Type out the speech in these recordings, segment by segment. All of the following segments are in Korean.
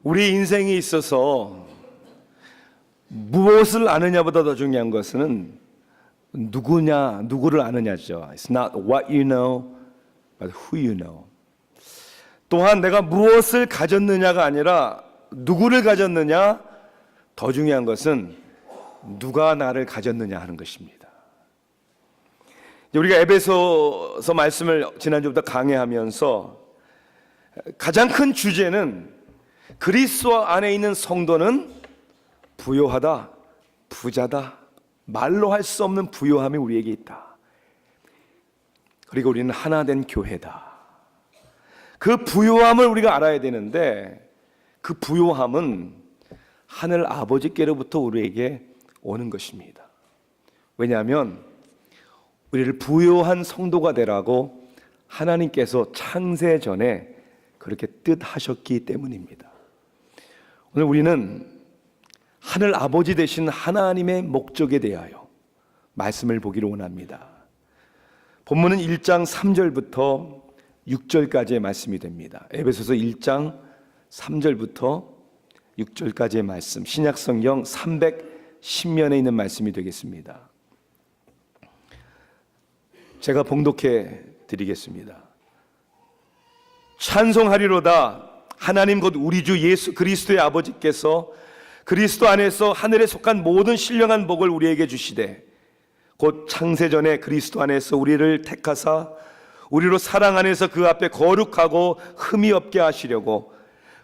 우리 인생에 있어서 무엇을 아느냐보다 더 중요한 것은 누구를 아느냐죠. It's not what you know, but who you know. 또한 내가 무엇을 가졌느냐가 아니라 누구를 가졌느냐, 더 중요한 것은 누가 나를 가졌느냐 하는 것입니다. 우리가 에베소서 말씀을 지난주부터 강해하면서 가장 큰 주제는 그리스도 안에 있는 성도는 부요하다, 부자다, 말로 할 수 없는 부요함이 우리에게 있다. 그리고 우리는 하나 된 교회다. 그 부요함을 우리가 알아야 되는데, 그 부요함은 하늘 아버지께로부터 우리에게 오는 것입니다. 왜냐하면 우리를 부요한 성도가 되라고 하나님께서 창세 전에 그렇게 뜻하셨기 때문입니다. 오늘 우리는 하늘 아버지 되신 하나님의 목적에 대하여 말씀을 보기를 원합니다. 본문은 1장 3절부터 6절까지의 말씀이 됩니다. 에베소서 1장 3절부터 6절까지의 말씀, 신약성경 310면에 있는 말씀이 되겠습니다. 제가 봉독해 드리겠습니다. 찬송하리로다. 하나님 곧 우리 주 예수 그리스도의 아버지께서 그리스도 안에서 하늘에 속한 모든 신령한 복을 우리에게 주시되, 곧 창세전에 그리스도 안에서 우리를 택하사 우리로 사랑 안에서 그 앞에 거룩하고 흠이 없게 하시려고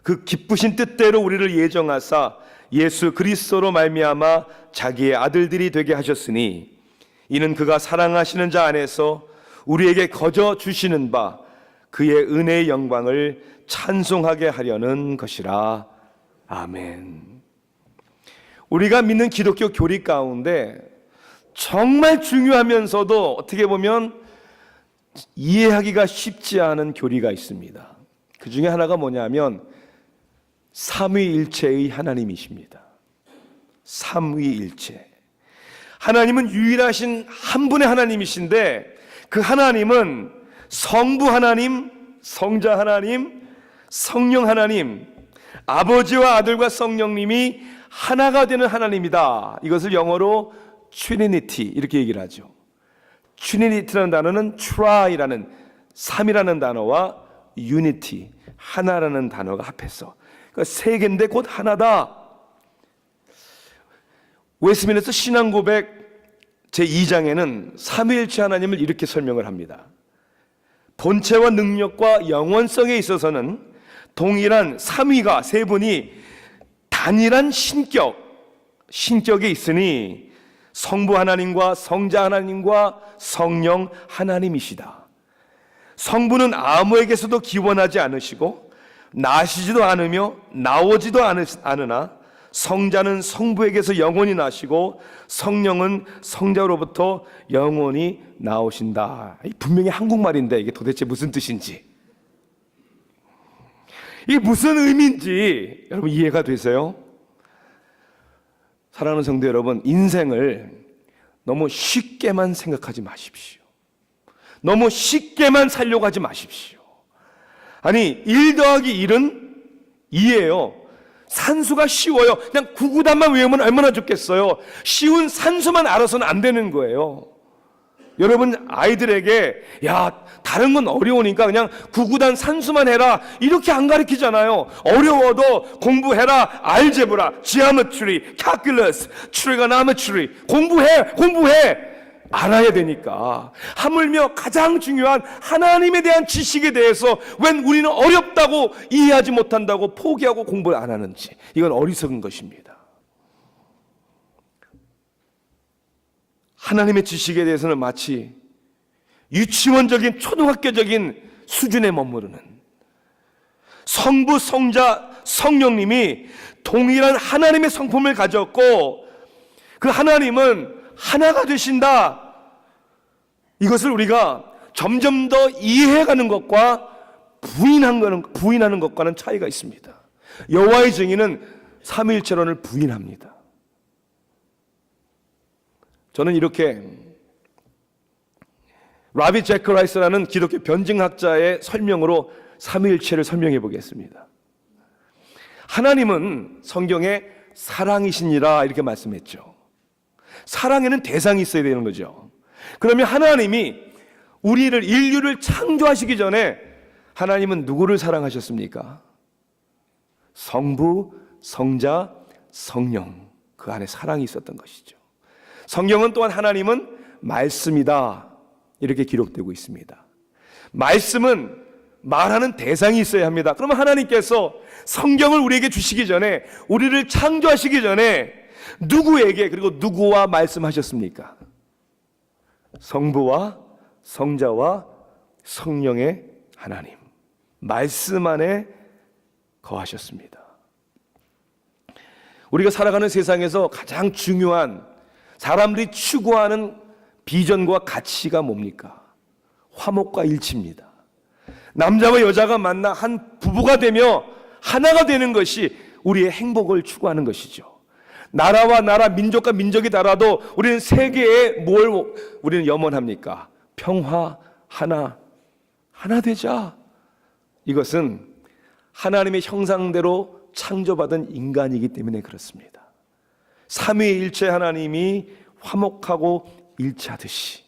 그 기쁘신 뜻대로 우리를 예정하사 예수 그리스도로 말미암아 자기의 아들들이 되게 하셨으니, 이는 그가 사랑하시는 자 안에서 우리에게 거저 주시는 바 그의 은혜의 영광을 찬송하게 하려는 것이라. 아멘. 우리가 믿는 기독교 교리 가운데 정말 중요하면서도 어떻게 보면 이해하기가 쉽지 않은 교리가 있습니다. 그 중에 하나가 뭐냐면 삼위일체의 하나님이십니다. 삼위일체. 하나님은 유일하신 한 분의 하나님이신데, 그 하나님은 성부 하나님, 성자 하나님, 성령 하나님, 아버지와 아들과 성령님이 하나가 되는 하나님이다. 이것을 영어로 트리니티 이렇게 얘기를 하죠. 트리니티라는 단어는 try라는 삼이라는 단어와 unity 하나라는 단어가 합해서, 그러니까 세 개인데 곧 하나다. 웨스트민스터 신앙고백 제2장에는 삼위일체 하나님을 이렇게 설명을 합니다. 본체와 능력과 영원성에 있어서는 동일한 삼위가 세 분이 단일한 신격에 있으니 성부 하나님과 성자 하나님과 성령 하나님이시다. 성부는 아무에게서도 기원하지 않으시고 나시지도 않으며 나오지도 않으나, 성자는 성부에게서 영원히 나시고 성령은 성자로부터 영원히 나오신다. 분명히 한국말인데 이게 도대체 무슨 뜻인지, 이게 무슨 의미인지 여러분 이해가 되세요? 사랑하는 성도 여러분, 인생을 너무 쉽게만 생각하지 마십시오. 너무 쉽게만 살려고 하지 마십시오. 아니, 1 더하기 1은 2예요. 산수가 쉬워요. 그냥 구구단만 외우면 얼마나 좋겠어요. 쉬운 산수만 알아서는 안 되는 거예요. 여러분 아이들에게 야, 다른 건 어려우니까 그냥 구구단 산수만 해라 이렇게 안 가르치잖아요. 어려워도 공부해라. 알제브라, 지오메트리, calculus, trigonometry 공부해 알아야 되니까. 하물며 가장 중요한 하나님에 대한 지식에 대해서 웬 우리는 어렵다고 이해하지 못한다고 포기하고 공부를 안 하는지, 이건 어리석은 것입니다. 하나님의 지식에 대해서는 마치 유치원적인 초등학교적인 수준에 머무르는, 성부, 성자, 성령님이 동일한 하나님의 성품을 가졌고 그 하나님은 하나가 되신다. 이것을 우리가 점점 더 이해해가는 것과 부인하는 것과는 차이가 있습니다. 여호와의 증인은 삼위일체론을 부인합니다. 저는 이렇게 라비 제커라이스라는 기독교 변증학자의 설명으로 삼위일체를 설명해 보겠습니다. 하나님은 성경에 사랑이시니라 이렇게 말씀했죠. 사랑에는 대상이 있어야 되는 거죠. 그러면 하나님이 우리를, 인류를 창조하시기 전에 하나님은 누구를 사랑하셨습니까? 성부, 성자, 성령, 그 안에 사랑이 있었던 것이죠. 성경은 또한 하나님은 말씀이다 이렇게 기록되고 있습니다. 말씀은 말하는 대상이 있어야 합니다. 그러면 하나님께서 성경을 우리에게 주시기 전에, 우리를 창조하시기 전에 누구에게, 그리고 누구와 말씀하셨습니까? 성부와 성자와 성령의 하나님, 말씀 안에 거하셨습니다. 우리가 살아가는 세상에서 가장 중요한, 사람들이 추구하는 비전과 가치가 뭡니까? 화목과 일치입니다. 남자와 여자가 만나 한 부부가 되며 하나가 되는 것이 우리의 행복을 추구하는 것이죠. 나라와 나라, 민족과 민족이 달라도 우리는 세계에 뭘 우리는 염원합니까? 평화, 하나 되자. 이것은 하나님의 형상대로 창조받은 인간이기 때문에 그렇습니다. 삼위일체 하나님이 화목하고 일치하듯이.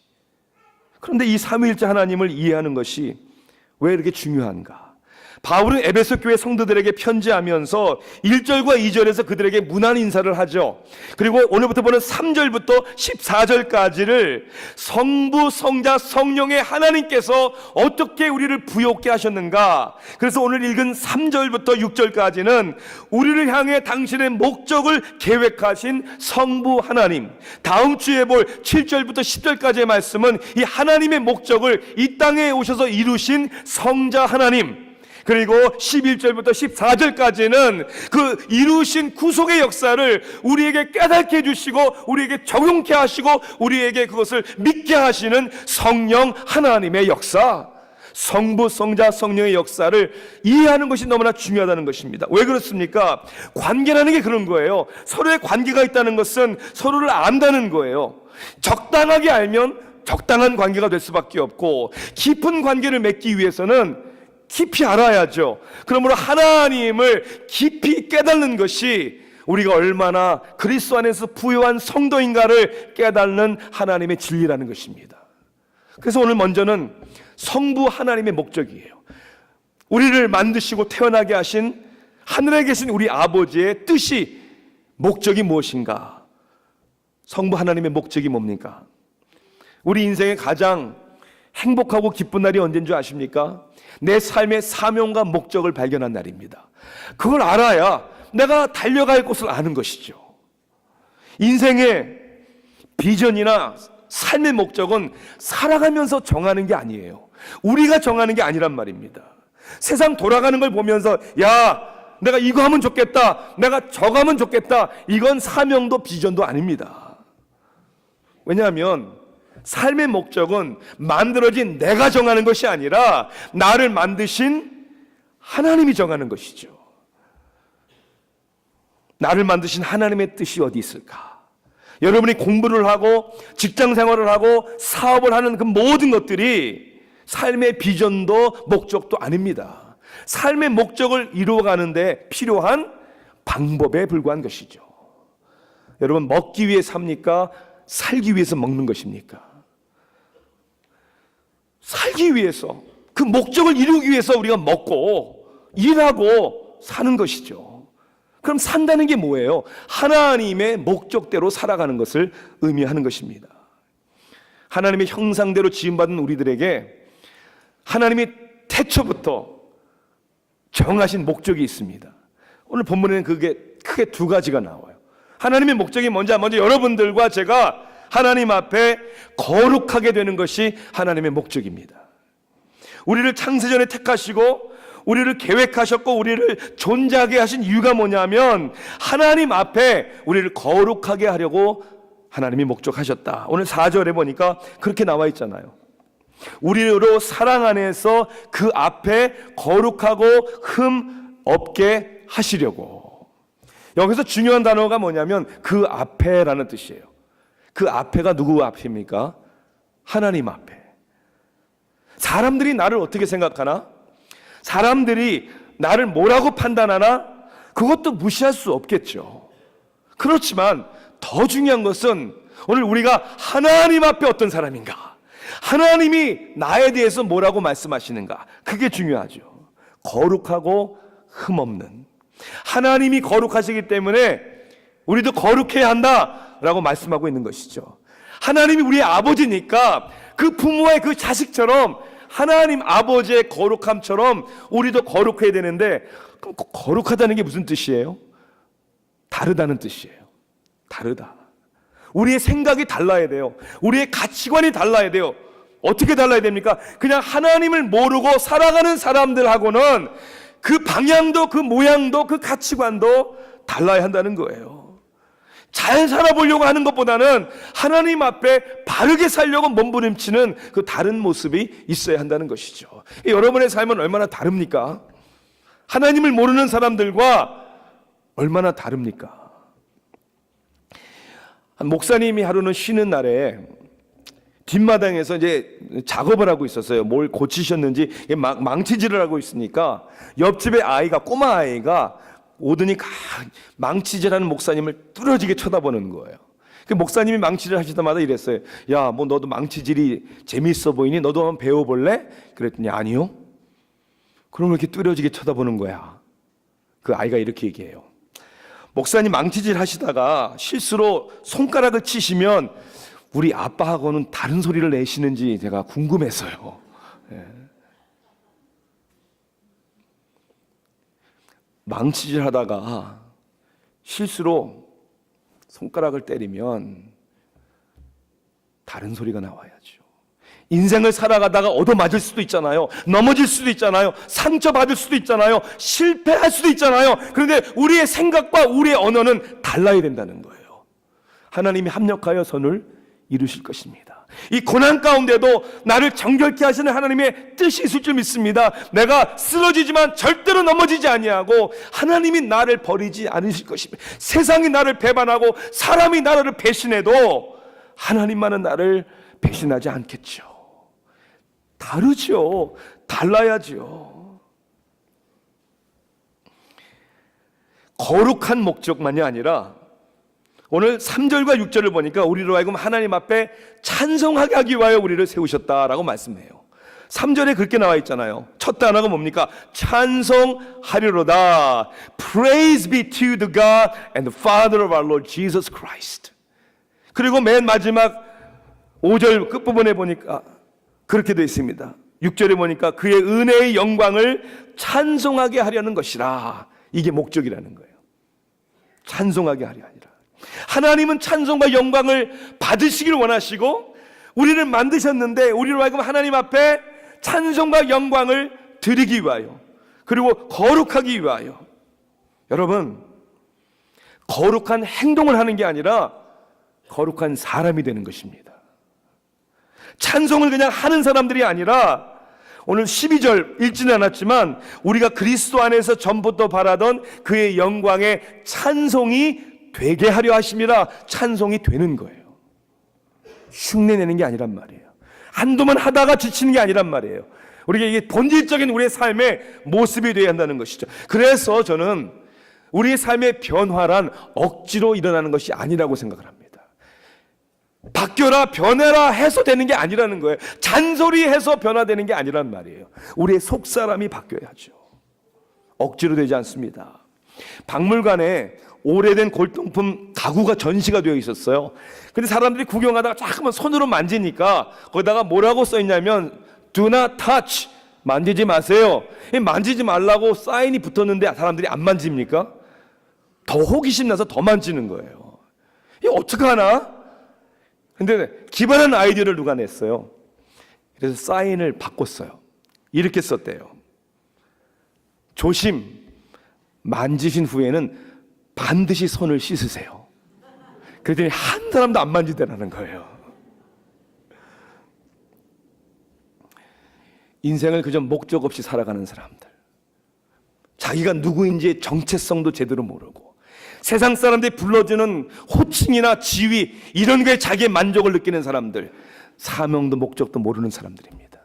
그런데 이 삼위일체 하나님을 이해하는 것이 왜 이렇게 중요한가? 바울은 에베소 교회 성도들에게 편지하면서 1절과 2절에서 그들에게 문안 인사를 하죠. 그리고 오늘부터 보는 3절부터 14절까지를 성부, 성자, 성령의 하나님께서 어떻게 우리를 부욕케 하셨는가. 그래서 오늘 읽은 3절부터 6절까지는 우리를 향해 당신의 목적을 계획하신 성부 하나님, 다음 주에 볼 7절부터 10절까지의 말씀은 이 하나님의 목적을 이 땅에 오셔서 이루신 성자 하나님, 그리고 11절부터 14절까지는 그 이루신 구속의 역사를 우리에게 깨닫게 해주시고 우리에게 적용케 하시고 우리에게 그것을 믿게 하시는 성령 하나님의 역사, 성부, 성자, 성령의 역사를 이해하는 것이 너무나 중요하다는 것입니다. 왜 그렇습니까? 관계라는 게 그런 거예요. 서로의 관계가 있다는 것은 서로를 안다는 거예요. 적당하게 알면 적당한 관계가 될 수밖에 없고, 깊은 관계를 맺기 위해서는 깊이 알아야죠. 그러므로 하나님을 깊이 깨닫는 것이 우리가 얼마나 그리스도 안에서 부유한 성도인가를 깨닫는 하나님의 진리라는 것입니다. 그래서 오늘 먼저는 성부 하나님의 목적이에요. 우리를 만드시고 태어나게 하신 하늘에 계신 우리 아버지의 뜻이, 목적이 무엇인가? 성부 하나님의 목적이 뭡니까? 우리 인생의 가장 행복하고 기쁜 날이 언제인 줄 아십니까? 내 삶의 사명과 목적을 발견한 날입니다. 그걸 알아야 내가 달려갈 곳을 아는 것이죠. 인생의 비전이나 삶의 목적은 살아가면서 정하는 게 아니에요. 우리가 정하는 게 아니란 말입니다. 세상 돌아가는 걸 보면서 야, 내가 이거 하면 좋겠다, 내가 저거 하면 좋겠다, 이건 사명도 비전도 아닙니다. 왜냐하면 삶의 목적은 만들어진 내가 정하는 것이 아니라 나를 만드신 하나님이 정하는 것이죠. 나를 만드신 하나님의 뜻이 어디 있을까? 여러분이 공부를 하고 직장 생활을 하고 사업을 하는 그 모든 것들이 삶의 비전도 목적도 아닙니다. 삶의 목적을 이루어가는데 필요한 방법에 불과한 것이죠. 여러분, 먹기 위해 삽니까? 살기 위해서 먹는 것입니까? 살기 위해서, 그 목적을 이루기 위해서 우리가 먹고 일하고 사는 것이죠. 그럼 산다는 게 뭐예요? 하나님의 목적대로 살아가는 것을 의미하는 것입니다. 하나님의 형상대로 지음받은 우리들에게 하나님이 태초부터 정하신 목적이 있습니다. 오늘 본문에는 그게 크게 두 가지가 나와요. 하나님의 목적이 먼저 여러분들과 제가 하나님 앞에 거룩하게 되는 것이 하나님의 목적입니다. 우리를 창세전에 택하시고 우리를 계획하셨고 우리를 존재하게 하신 이유가 뭐냐면 하나님 앞에 우리를 거룩하게 하려고 하나님이 목적하셨다. 오늘 4절에 보니까 그렇게 나와 있잖아요. 우리로 사랑 안에서 그 앞에 거룩하고 흠 없게 하시려고. 여기서 중요한 단어가 뭐냐면 그 앞에라는 뜻이에요. 그 앞에가 누구 앞입니까? 하나님 앞에. 사람들이 나를 어떻게 생각하나? 사람들이 나를 뭐라고 판단하나? 그것도 무시할 수 없겠죠. 그렇지만 더 중요한 것은 오늘 우리가 하나님 앞에 어떤 사람인가, 하나님이 나에 대해서 뭐라고 말씀하시는가, 그게 중요하죠. 거룩하고 흠없는, 하나님이 거룩하시기 때문에 우리도 거룩해야 한다라고 말씀하고 있는 것이죠. 하나님이 우리의 아버지니까 그 부모의 그 자식처럼 하나님 아버지의 거룩함처럼 우리도 거룩해야 되는데, 그럼 거룩하다는 게 무슨 뜻이에요? 다르다는 뜻이에요. 다르다. 우리의 생각이 달라야 돼요. 우리의 가치관이 달라야 돼요. 어떻게 달라야 됩니까? 그냥 하나님을 모르고 살아가는 사람들하고는 그 방향도, 그 모양도, 그 가치관도 달라야 한다는 거예요. 잘 살아보려고 하는 것보다는 하나님 앞에 바르게 살려고 몸부림치는 그 다른 모습이 있어야 한다는 것이죠. 여러분의 삶은 얼마나 다릅니까? 하나님을 모르는 사람들과 얼마나 다릅니까? 한 목사님이 하루는 쉬는 날에 뒷마당에서 이제 작업을 하고 있었어요. 뭘 고치셨는지 망치질을 하고 있으니까 옆집의 아이가, 꼬마 아이가 오더니 망치질하는 목사님을 뚫어지게 쳐다보는 거예요. 그 목사님이 망치질 하시다마다 이랬어요. 야, 뭐 너도 망치질이 재미있어 보이니? 너도 한번 배워볼래? 그랬더니 아니요. 그럼 이렇게 뚫어지게 쳐다보는 거야. 그 아이가 이렇게 얘기해요. 목사님 망치질 하시다가 실수로 손가락을 치시면 우리 아빠하고는 다른 소리를 내시는지 제가 궁금해서요. 예. 망치질 하다가 실수로 손가락을 때리면 다른 소리가 나와야죠. 인생을 살아가다가 얻어맞을 수도 있잖아요. 넘어질 수도 있잖아요. 상처받을 수도 있잖아요. 실패할 수도 있잖아요. 그런데 우리의 생각과 우리의 언어는 달라야 된다는 거예요. 하나님이 합력하여 선을 이루실 것입니다. 이 고난 가운데도 나를 정결케 하시는 하나님의 뜻이 있을 줄 믿습니다. 내가 쓰러지지만 절대로 넘어지지 아니하고 하나님이 나를 버리지 않으실 것입니다. 세상이 나를 배반하고 사람이 나를 배신해도 하나님만은 나를 배신하지 않겠죠. 다르죠. 달라야죠. 거룩한 목적만이 아니라 오늘 3절과 6절을 보니까 우리로 하여금 하나님 앞에 찬송하게 하기 위하여 우리를 세우셨다라고 말씀해요. 3절에 그렇게 나와 있잖아요. 첫 단어가 뭡니까? 찬송하리로다. Praise be to the God and the Father of our Lord Jesus Christ. 그리고 맨 마지막 5절 끝부분에 보니까 그렇게 되어 있습니다. 6절에 보니까 그의 은혜의 영광을 찬송하게 하려는 것이라. 이게 목적이라는 거예요. 찬송하게 하려 하니라. 하나님은 찬송과 영광을 받으시길 원하시고 우리를 만드셨는데 우리로 하여금 하나님 앞에 찬송과 영광을 드리기 위하여, 그리고 거룩하기 위하여, 여러분, 거룩한 행동을 하는 게 아니라 거룩한 사람이 되는 것입니다. 찬송을 그냥 하는 사람들이 아니라 오늘 12절 읽지는 않았지만 우리가 그리스도 안에서 전부터 바라던 그의 영광의 찬송이 되게 하려 하심이라. 찬송이 되는 거예요. 흉내내는 게 아니란 말이에요. 한두번 하다가 지치는 게 아니란 말이에요. 우리가 이게 본질적인 우리의 삶의 모습이 되어야 한다는 것이죠. 그래서 저는 우리의 삶의 변화란 억지로 일어나는 것이 아니라고 생각을 합니다. 바뀌어라, 변해라 해서 되는 게 아니라는 거예요. 잔소리해서 변화되는 게 아니란 말이에요. 우리의 속사람이 바뀌어야죠. 억지로 되지 않습니다. 박물관에 오래된 골동품 가구가 전시가 되어 있었어요. 근데 사람들이 구경하다가 자꾸만 손으로 만지니까 거기다가 뭐라고 써 있냐면 Do not touch, 만지지 마세요. 만지지 말라고 사인이 붙었는데 사람들이 안 만집니까? 더 호기심 나서 더 만지는 거예요. 이거 어떡하나? 근데 기발한 아이디어를 누가 냈어요. 그래서 사인을 바꿨어요. 이렇게 썼대요. 조심, 만지신 후에는 반드시 손을 씻으세요. 그랬더니 한 사람도 안 만지더라는 거예요. 인생을 그저 목적 없이 살아가는 사람들, 자기가 누구인지 정체성도 제대로 모르고 세상 사람들이 불러주는 호칭이나 지위 이런 거에 자기의 만족을 느끼는 사람들, 사명도 목적도 모르는 사람들입니다.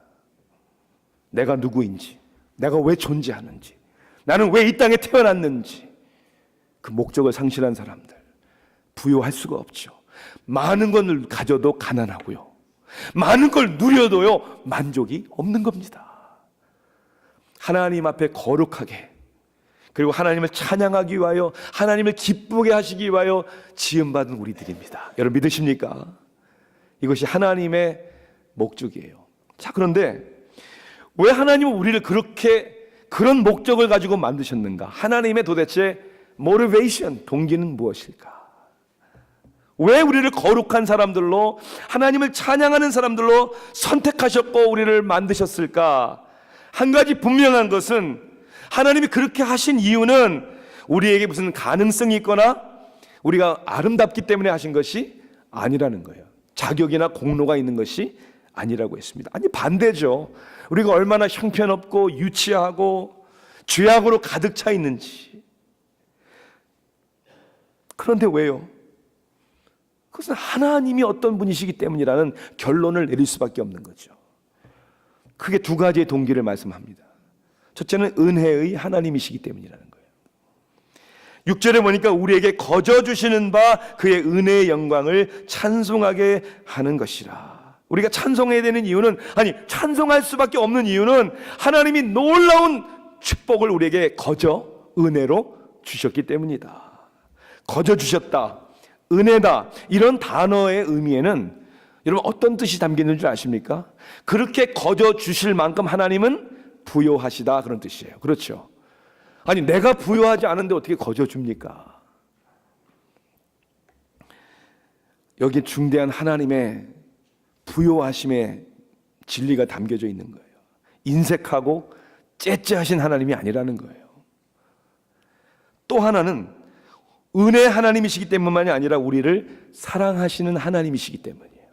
내가 누구인지, 내가 왜 존재하는지, 나는 왜 이 땅에 태어났는지, 그 목적을 상실한 사람들, 부요할 수가 없죠. 많은 걸 가져도 가난하고요, 많은 걸 누려도요 만족이 없는 겁니다. 하나님 앞에 거룩하게, 그리고 하나님을 찬양하기 위하여, 하나님을 기쁘게 하시기 위하여 지음받은 우리들입니다. 여러분 믿으십니까? 이것이 하나님의 목적이에요. 자, 그런데 왜 하나님은 우리를 그런 목적을 가지고 만드셨는가? 하나님의 도대체 motivation, 동기는 무엇일까? 왜 우리를 거룩한 사람들로, 하나님을 찬양하는 사람들로 선택하셨고 우리를 만드셨을까? 한 가지 분명한 것은, 하나님이 그렇게 하신 이유는 우리에게 무슨 가능성이 있거나 우리가 아름답기 때문에 하신 것이 아니라는 거예요. 자격이나 공로가 있는 것이 아니라고 했습니다. 아니, 반대죠. 우리가 얼마나 형편없고 유치하고 죄악으로 가득 차 있는지. 그런데 왜요? 그것은 하나님이 어떤 분이시기 때문이라는 결론을 내릴 수밖에 없는 거죠. 크게 두 가지의 동기를 말씀합니다. 첫째는 은혜의 하나님이시기 때문이라는 거예요. 6절에 보니까 우리에게 거저 주시는 바 그의 은혜의 영광을 찬송하게 하는 것이라. 우리가 찬송해야 되는 이유는, 아니 찬송할 수밖에 없는 이유는 하나님이 놀라운 축복을 우리에게 거저 은혜로 주셨기 때문이다. 거저 주셨다, 은혜다, 이런 단어의 의미에는 여러분 어떤 뜻이 담기는 줄 아십니까? 그렇게 거저 주실 만큼 하나님은 부요하시다, 그런 뜻이에요. 그렇죠? 아니 내가 부요하지 않은데 어떻게 거저 줍니까? 여기 중대한 하나님의 부요하심의 진리가 담겨져 있는 거예요. 인색하고 째째하신 하나님이 아니라는 거예요. 또 하나는 은혜 하나님이시기 때문만이 아니라 우리를 사랑하시는 하나님이시기 때문이에요.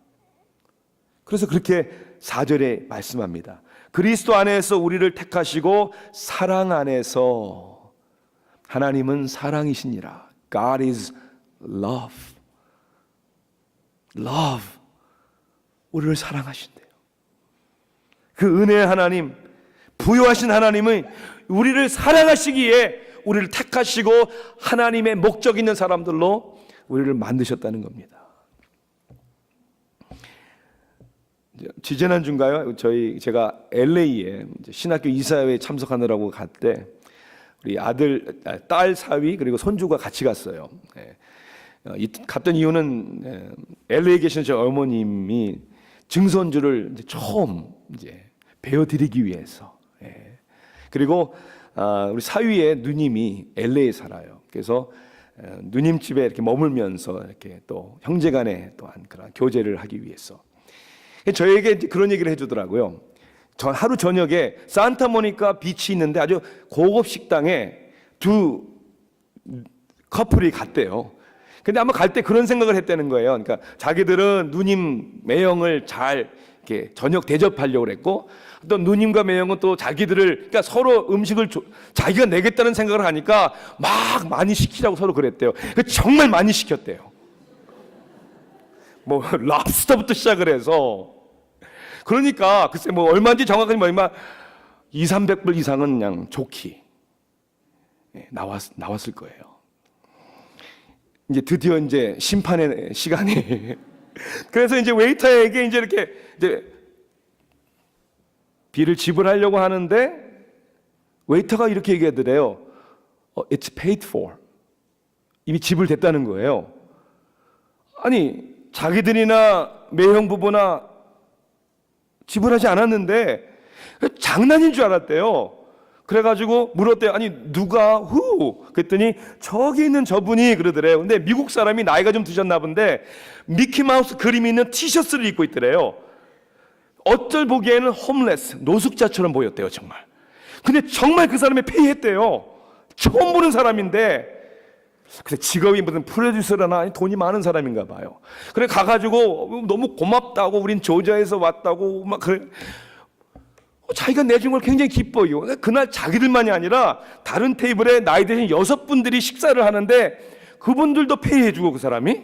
그래서 그렇게 4절에 말씀합니다. 그리스도 안에서 우리를 택하시고 사랑 안에서, 하나님은 사랑이시니라. God is love. Love. 우리를 사랑하신대요. 그 은혜의 하나님, 부요하신 하나님은 우리를 사랑하시기에 우리를 택하시고 하나님의 목적 있는 사람들로 우리를 만드셨다는 겁니다. 지지난주인가요? 제가 LA에 신학교 이사회에 참석하느라고 갈 때 우리 딸 사위 그리고 손주가 같이 갔어요. 갔던 이유는 LA에 계신 저 어머님이 증손주를 처음 배워드리기 위해서. 그리고 우리 사위의 누님이 LA에 살아요. 그래서 누님 집에 이렇게 머물면서 이렇게 또 형제간에 또한 그런 교제를 하기 위해서. 저에게 그런 얘기를 해주더라고요. 하루 저녁에 산타모니카 비치 있는데 아주 고급 식당에 두 커플이 갔대요. 근데 아마 갈 때 그런 생각을 했다는 거예요. 그러니까 자기들은 누님 매형을 잘 이렇게 저녁 대접하려고 그랬고, 또 누님과 매형은 또 자기들을, 그러니까 서로 음식을 자기가 내겠다는 생각을 하니까 막 많이 시키라고 서로 그랬대요. 정말 많이 시켰대요. 뭐 랍스터부터 시작을 해서. 그러니까 글쎄 뭐 얼마인지 정확하게 뭐지만 200~300불 이상은 그냥 좋게 나왔을 거예요. 이제 드디어 이제 심판의 시간이. 그래서 이제 웨이터에게 이제 이렇게 비를 지불하려고 하는데 웨이터가 이렇게 얘기하더래요. It's paid for. 이미 지불됐다는 거예요. 아니 자기들이나 매형 부부나 지불하지 않았는데 장난인 줄 알았대요. 그래가지고 물었대요. 아니 누가 who? 그랬더니 저기 있는 저분이 그러더래요. 근데 미국 사람이 나이가 좀 드셨나 본데 미키마우스 그림이 있는 티셔츠를 입고 있더래요. 어쩔 보기에는 홈레스, 노숙자처럼 보였대요. 정말. 근데 정말 그 사람이 페이했대요. 처음 보는 사람인데. 그래서 직업이 무슨 프로듀서라나 돈이 많은 사람인가 봐요. 그래 가가지고 너무 고맙다고, 우린 조지아에서 왔다고 막 그래. 자기가 내준 걸 굉장히 기뻐요. 그날 자기들만이 아니라 다른 테이블에 나이 드신 6분들이 식사를 하는데 그분들도 페이해주고, 그 사람이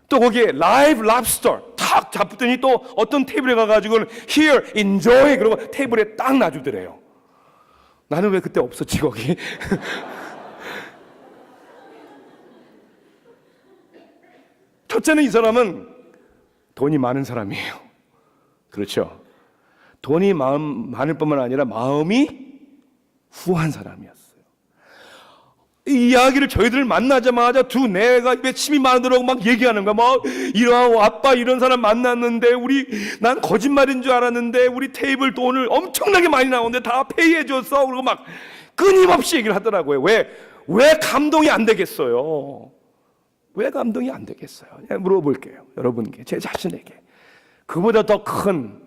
또 거기에 라이브 랍스터 탁 잡더니 또 어떤 테이블에 가가지고 Here, enjoy 그러고 테이블에 딱 놔주더래요. 나는 왜 그때 없었지 거기. 첫째는 이 사람은 돈이 많은 사람이에요. 그렇죠? 돈이 많을 뿐만 아니라 마음이 후한 사람이었어요. 이 이야기를 저희들 만나자마자 내가 입에 침이 마르더라고 막 얘기하는 거야. 막 이런 아빠 이런 사람 만났는데 난 거짓말인 줄 알았는데 우리 테이블 돈을 엄청나게 많이 나오는데 다 페이해 줬어. 그리고 막 끊임없이 얘기를 하더라고요. 왜 감동이 안 되겠어요? 왜 감동이 안 되겠어요? 물어볼게요. 여러분께, 제 자신에게. 그보다 더 큰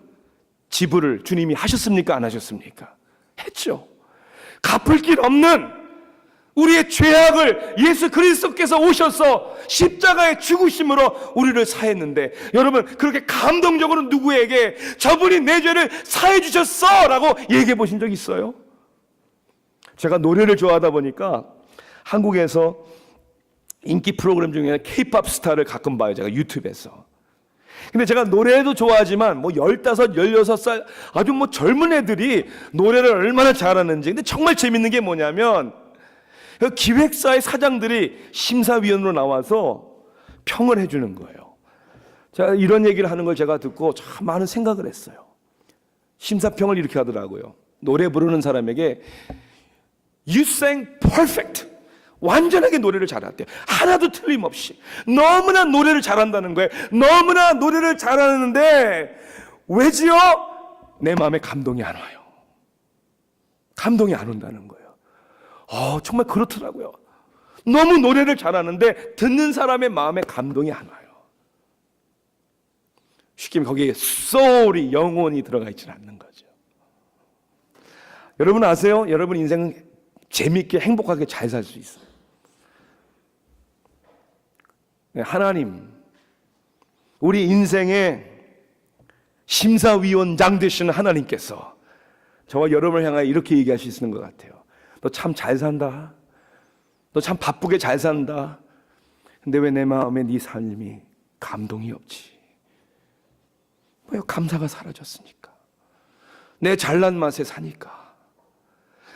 지불을 주님이 하셨습니까? 안 하셨습니까? 했죠. 갚을 길 없는 우리의 죄악을 예수 그리스도께서 오셔서 십자가의 죽으심으로 우리를 사했는데, 여러분 그렇게 감동적으로 누구에게 저분이 내 죄를 사해 주셨어 라고 얘기해 보신 적 있어요? 제가 노래를 좋아하다 보니까 한국에서 인기 프로그램 중에 K-팝 스타를 가끔 봐요. 제가 유튜브에서. 근데 제가 노래도 좋아하지만 15, 16살 아주 젊은 애들이 노래를 얼마나 잘하는지. 근데 정말 재밌는 게 뭐냐면 기획사의 사장들이 심사위원으로 나와서 평을 해주는 거예요. 제가 이런 얘기를 하는 걸 제가 듣고 참 많은 생각을 했어요. 심사평을 이렇게 하더라고요. 노래 부르는 사람에게 You sang perfect. 완전하게 노래를 잘했대요. 하나도 틀림없이. 너무나 노래를 잘한다는 거예요. 너무나 노래를 잘하는데 왜지요? 내 마음에 감동이 안 와요. 감동이 안 온다는 거예요. 정말 그렇더라고요. 너무 노래를 잘하는데 듣는 사람의 마음에 감동이 안 와요. 쉽게 거기에 소울이, 영혼이 들어가 있지는 않는 거죠. 여러분 아세요? 여러분 인생은 재밌게 행복하게 잘 살 수 있어요. 하나님, 우리 인생의 심사위원장 되시는 하나님께서 저와 여러분을 향하여 이렇게 얘기하시는 것 같아요. 너 참 잘 산다. 너 참 바쁘게 잘 산다. 근데 왜 내 마음에 네 삶이 감동이 없지? 왜 감사가 사라졌으니까? 내 잘난 맛에 사니까.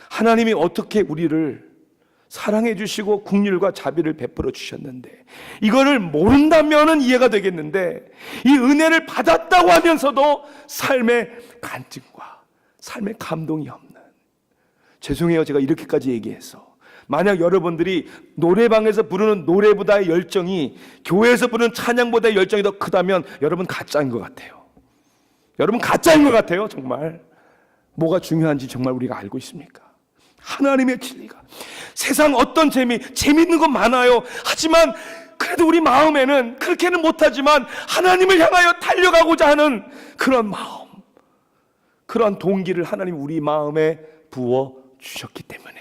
하나님이 어떻게 우리를 사랑해 주시고 긍휼과 자비를 베풀어 주셨는데, 이거를 모른다면은 이해가 되겠는데, 이 은혜를 받았다고 하면서도 삶의 간증과 삶의 감동이 없는, 죄송해요 제가 이렇게까지 얘기해서. 만약 여러분들이 노래방에서 부르는 노래보다의 열정이 교회에서 부르는 찬양보다의 열정이 더 크다면 여러분 가짜인 것 같아요. 여러분 가짜인 것 같아요. 정말 뭐가 중요한지 정말 우리가 알고 있습니까? 하나님의 진리가. 세상 어떤 재미있는 건 많아요. 하지만 그래도 우리 마음에는 그렇게는 못하지만 하나님을 향하여 달려가고자 하는 그런 마음, 그런 동기를 하나님 우리 마음에 부어 주셨기 때문에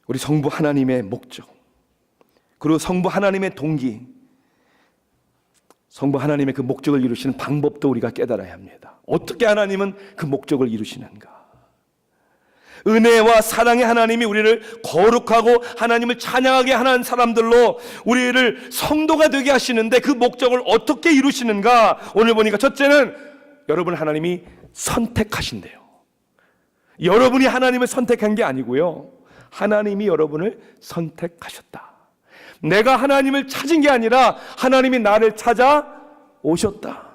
우리 성부 하나님의 목적, 그리고 성부 하나님의 동기, 성부 하나님의 그 목적을 이루시는 방법도 우리가 깨달아야 합니다. 어떻게 하나님은 그 목적을 이루시는가? 은혜와 사랑의 하나님이 우리를 거룩하고 하나님을 찬양하게 하는 사람들로 우리를 성도가 되게 하시는데 그 목적을 어떻게 이루시는가? 오늘 보니까 첫째는 여러분 하나님이 선택하신대요. 여러분이 하나님을 선택한 게 아니고요, 하나님이 여러분을 선택하셨다. 내가 하나님을 찾은 게 아니라 하나님이 나를 찾아 오셨다.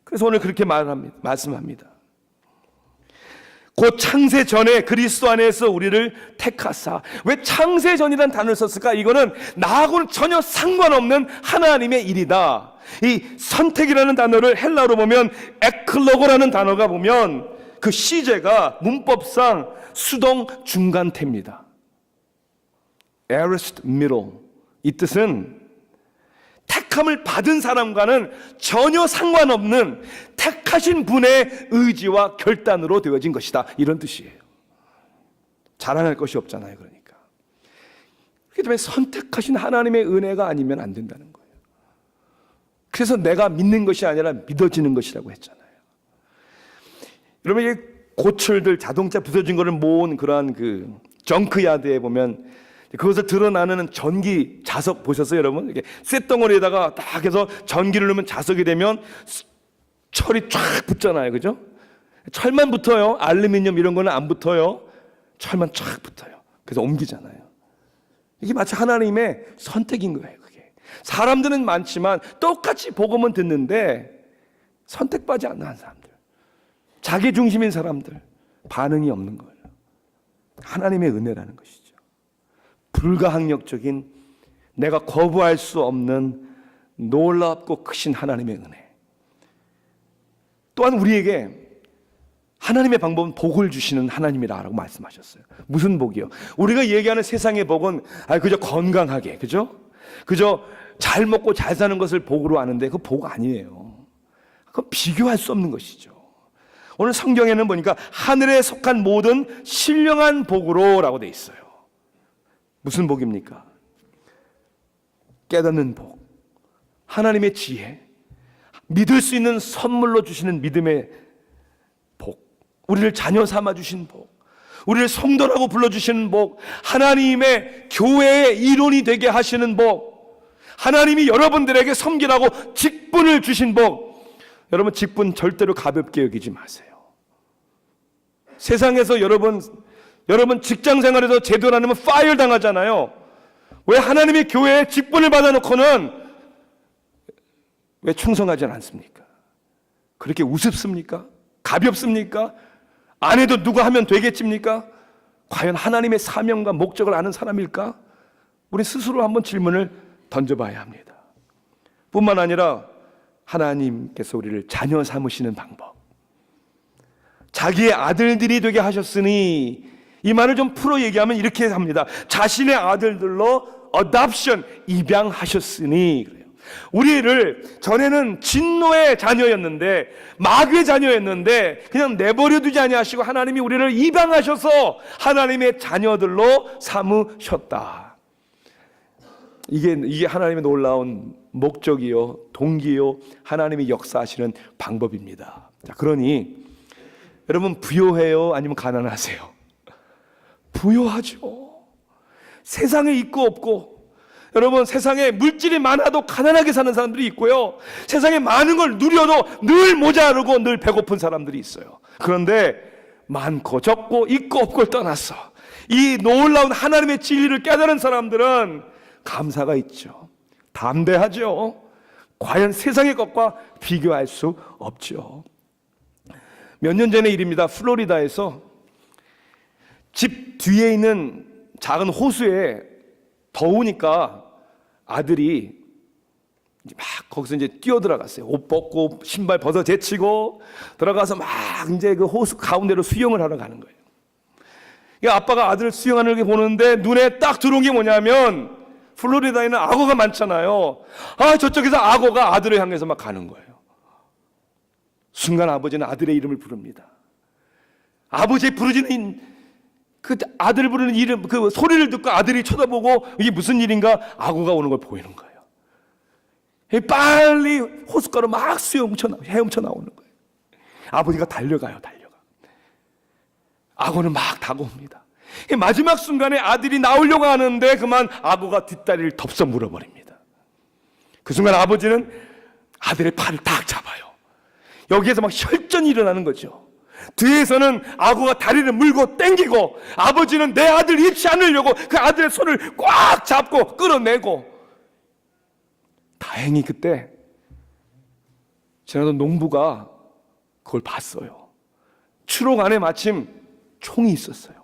그래서 오늘 그렇게 말씀합니다. 곧 창세 전에 그리스도 안에서 우리를 택하사. 왜 창세 전이라는 단어를 썼을까? 이거는 나하고는 전혀 상관없는 하나님의 일이다. 이 선택이라는 단어를 헬라어로 보면 에클로고라는 단어가 보면 그 시제가 문법상 수동 중간태입니다. aorist middle. 이 뜻은 택함을 받은 사람과는 전혀 상관없는 택하신 분의 의지와 결단으로 되어진 것이다, 이런 뜻이에요. 자랑할 것이 없잖아요. 그러니까 그렇기 때문에 선택하신 하나님의 은혜가 아니면 안 된다는 거예요. 그래서 내가 믿는 것이 아니라 믿어지는 것이라고 했잖아요. 여러분, 이 고철들, 자동차 부서진 거를 모은 그러한 그 정크야드에 보면 그것을 드러나는 전기 자석 보셨어요, 여러분? 이렇게 쇳덩어리에다가 딱 해서 전기를 넣으면 자석이 되면 철이 쫙 붙잖아요, 그죠? 철만 붙어요. 알루미늄 이런 거는 안 붙어요. 철만 쫙 붙어요. 그래서 옮기잖아요. 이게 마치 하나님의 선택인 거예요. 그게 사람들은 많지만 똑같이 복음은 듣는데 선택받지 않는 사람들, 자기 중심인 사람들, 반응이 없는 거예요. 하나님의 은혜라는 것이죠. 불가항력적인, 내가 거부할 수 없는 놀랍고 크신 하나님의 은혜. 또한 우리에게 하나님의 방법은 복을 주시는 하나님이라고 말씀하셨어요. 무슨 복이요? 우리가 얘기하는 세상의 복은 그저 건강하게, 그죠? 그저 잘 먹고 잘 사는 것을 복으로 아는데 그 복 아니에요. 그건 비교할 수 없는 것이죠. 오늘 성경에는 보니까 하늘에 속한 모든 신령한 복으로 라고 돼 있어요. 무슨 복입니까? 깨닫는 복, 하나님의 지혜, 믿을 수 있는 선물로 주시는 믿음의 복, 우리를 자녀 삼아 주신 복, 우리를 성도라고 불러주시는 복, 하나님의 교회의 일원이 되게 하시는 복, 하나님이 여러분들에게 섬기라고 직분을 주신 복. 여러분, 직분 절대로 가볍게 여기지 마세요. 세상에서 여러분 직장 생활에서 제대로 안 하면 파이어 당하잖아요. 왜 하나님의 교회에 직분을 받아놓고는 왜 충성하지 않습니까? 그렇게 우습습니까? 가볍습니까? 안 해도 누가 하면 되겠습니까? 과연 하나님의 사명과 목적을 아는 사람일까? 우리 스스로 한번 질문을 던져봐야 합니다. 뿐만 아니라 하나님께서 우리를 자녀 삼으시는 방법, 자기의 아들들이 되게 하셨으니, 이 말을 좀 풀어 얘기하면 이렇게 합니다. 자신의 아들들로 adoption, 입양하셨으니. 그래요. 우리를 전에는 진노의 자녀였는데, 마귀의 자녀였는데 그냥 내버려 두지 아니하시고 하나님이 우리를 입양하셔서 하나님의 자녀들로 삼으셨다. 이게 하나님의 놀라운 목적이요, 동기요, 하나님이 역사하시는 방법입니다. 자, 그러니 여러분, 부요해요? 아니면 가난하세요? 부요하죠. 세상에 있고 없고, 여러분, 세상에 물질이 많아도 가난하게 사는 사람들이 있고요, 세상에 많은 걸 누려도 늘 모자르고 늘 배고픈 사람들이 있어요. 그런데 많고 적고 있고 없고를 떠나서 이 놀라운 하나님의 진리를 깨달은 사람들은 감사가 있죠. 담대하죠. 과연 세상의 것과 비교할 수 없죠. 몇 년 전의 일입니다. 플로리다에서 집 뒤에 있는 작은 호수에 더우니까 아들이 막 거기서 이제 뛰어들어갔어요. 옷 벗고 신발 벗어 제치고 들어가서 막 이제 그 호수 가운데로 수영을 하러 가는 거예요. 아빠가 아들을 수영하는 게 보는데 눈에 딱 들어온 게 뭐냐면, 플로리다에는 악어가 많잖아요. 저쪽에서 악어가 아들을 향해서 막 가는 거예요. 순간 아버지는 아들의 이름을 부릅니다. 아버지의 부르짖는 그 아들 부르는 이름, 그 소리를 듣고 아들이 쳐다보고 이게 무슨 일인가, 악어가 오는 걸 보이는 거예요. 빨리 호숫가로 막 헤엄쳐 나오는 거예요. 아버지가 달려가요. 악어는 막 다가옵니다. 마지막 순간에 아들이 나오려고 하는데 그만 악어가 뒷다리를 덥석 물어버립니다. 그 순간 아버지는 아들의 팔을 딱 잡아요. 여기에서 막 혈전이 일어나는 거죠. 뒤에서는 악어가 다리를 물고 땡기고, 아버지는 내 아들 잃지 않으려고 그 아들의 손을 꽉 잡고 끌어내고. 다행히 그때 지나던 농부가 그걸 봤어요. 추록 안에 마침 총이 있었어요.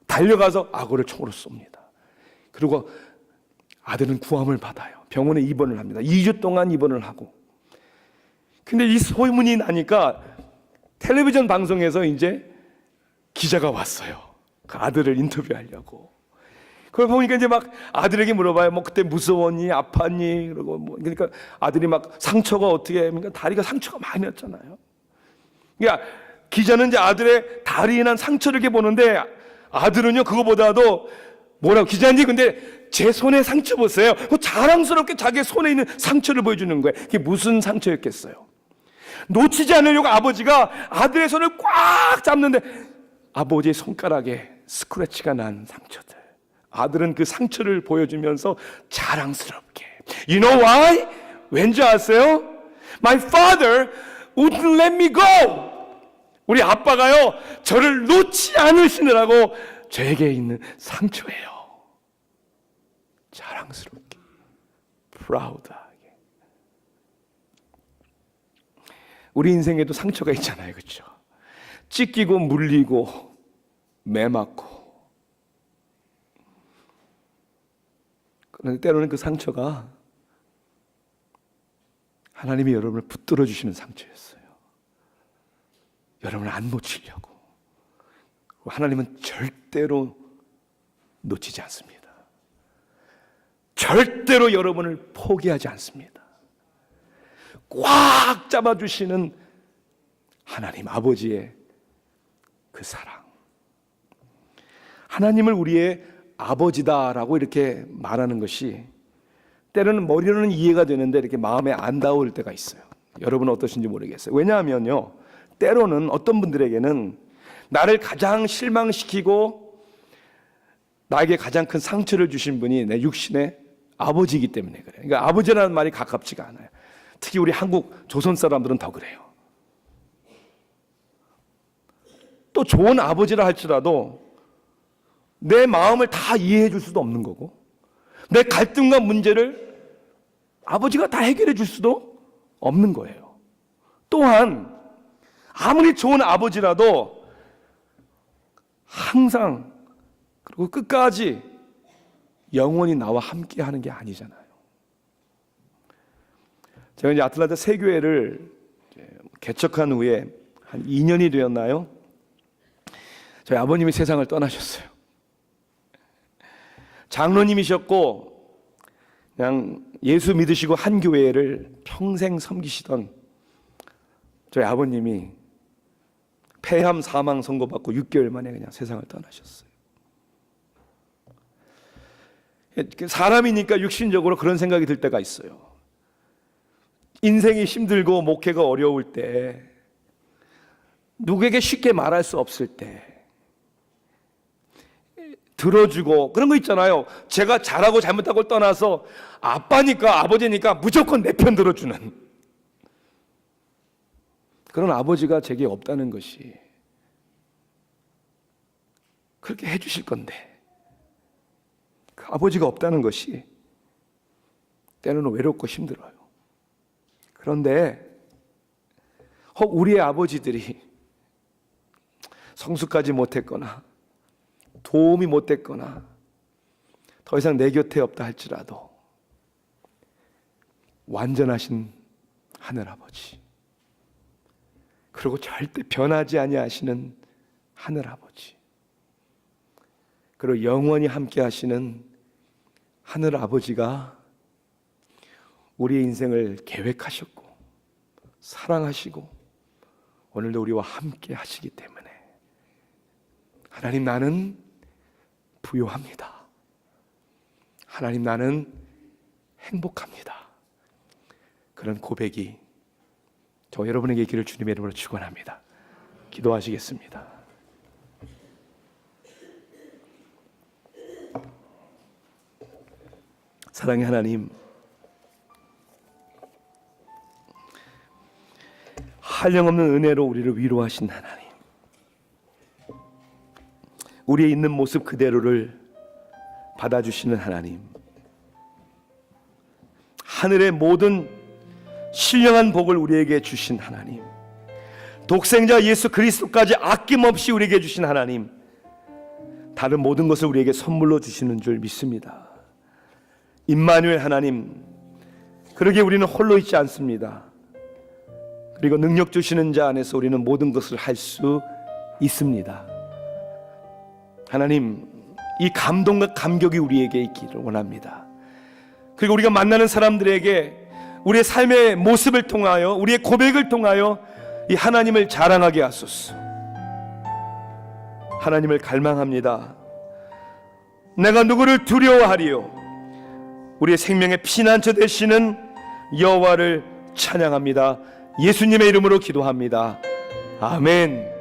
달려가서 악어를 총으로 쏩니다. 그리고 아들은 구함을 받아요. 병원에 입원을 합니다. 2주 동안 입원을 하고. 근데 이 소문이 나니까 텔레비전 방송에서 이제 기자가 왔어요. 그 아들을 인터뷰하려고. 그걸 보니까 이제 막 아들에게 물어봐요. 뭐 그때 무서웠니? 아팠니? 그러고 그러니까 아들이 막 상처가 어떻게, 그러니까 다리가 상처가 많이 났잖아요. 그러니까 기자는 이제 아들의 다리에 난 상처를 이렇게 보는데, 아들은요 그거보다도 뭐라고, 기자님 근데 제 손에 상처 보세요. 자랑스럽게 자기 손에 있는 상처를 보여주는 거예요. 그게 무슨 상처였겠어요? 놓치지 않으려고 아버지가 아들의 손을 꽉 잡는데 아버지의 손가락에 스크래치가 난 상처들. 아들은 그 상처를 보여주면서 자랑스럽게, You know why? 왠지 아세요? My father wouldn't let me go. 우리 아빠가요 저를 놓지 않으시느라고 저에게 있는 상처예요. 자랑스럽게, 프라우드하게. 우리 인생에도 상처가 있잖아요, 그렇죠? 찢기고 물리고 매맞고. 그런데 때로는 그 상처가 하나님이 여러분을 붙들어 주시는 상처였어요. 여러분을 안 놓치려고. 하나님은 절대로 놓치지 않습니다. 절대로 여러분을 포기하지 않습니다. 꽉 잡아주시는 하나님 아버지의 그 사랑. 하나님을 우리의 아버지다라고 이렇게 말하는 것이 때로는 머리로는 이해가 되는데 이렇게 마음에 안 닿을 때가 있어요. 여러분은 어떠신지 모르겠어요. 왜냐하면요, 때로는 어떤 분들에게는 나를 가장 실망시키고 나에게 가장 큰 상처를 주신 분이 내 육신의 아버지이기 때문에 그래요. 그러니까 아버지라는 말이 가깝지가 않아요. 특히 우리 한국 조선 사람들은 더 그래요. 또 좋은 아버지라 할지라도 내 마음을 다 이해해 줄 수도 없는 거고, 내 갈등과 문제를 아버지가 다 해결해 줄 수도 없는 거예요. 또한 아무리 좋은 아버지라도 항상 그리고 끝까지 영원히 나와 함께 하는 게 아니잖아요. 제가 이제 아틀란타 새교회를 개척한 후에 한 2년이 되었나요? 저희 아버님이 세상을 떠나셨어요. 장로님이셨고 그냥 예수 믿으시고 한 교회를 평생 섬기시던 저희 아버님이 폐암 사망 선고받고 6개월 만에 그냥 세상을 떠나셨어요. 사람이니까 육신적으로 그런 생각이 들 때가 있어요. 인생이 힘들고 목회가 어려울 때, 누구에게 쉽게 말할 수 없을 때 들어주고 그런 거 있잖아요. 제가 잘하고 잘못하고 떠나서 아빠니까 아버지니까 무조건 내 편 들어주는 그런 아버지가 제게 없다는 것이, 그렇게 해주실 건데 그 아버지가 없다는 것이 때로는 외롭고 힘들어요. 그런데 혹 우리의 아버지들이 성숙하지 못했거나 도움이 못됐거나 더 이상 내 곁에 없다 할지라도 완전하신 하늘아버지, 그리고 절대 변하지 아니하시는 하늘아버지, 그리고 영원히 함께 하시는 하늘아버지가 우리의 인생을 계획하셨고 사랑하시고 오늘도 우리와 함께 하시기 때문에 하나님, 나는 부요합니다. 하나님, 나는 행복합니다. 그런 고백이 저 여러분에게 있기를 주님의 이름으로 축원합니다. 기도하시겠습니다. 사랑의 하나님, 한량없는 은혜로 우리를 위로하신 하나님, 우리의 있는 모습 그대로를 받아주시는 하나님, 하늘의 모든 신령한 복을 우리에게 주신 하나님, 독생자 예수 그리스도까지 아낌없이 우리에게 주신 하나님, 다른 모든 것을 우리에게 선물로 주시는 줄 믿습니다. 임마누엘 하나님, 그러기에 우리는 홀로 있지 않습니다. 그리고 능력 주시는 자 안에서 우리는 모든 것을 할 수 있습니다. 하나님, 이 감동과 감격이 우리에게 있기를 원합니다. 그리고 우리가 만나는 사람들에게 우리의 삶의 모습을 통하여, 우리의 고백을 통하여 이 하나님을 자랑하게 하소서. 하나님을 갈망합니다. 내가 누구를 두려워하리요? 우리의 생명의 피난처 되시는 여호와를 찬양합니다. 예수님의 이름으로 기도합니다. 아멘.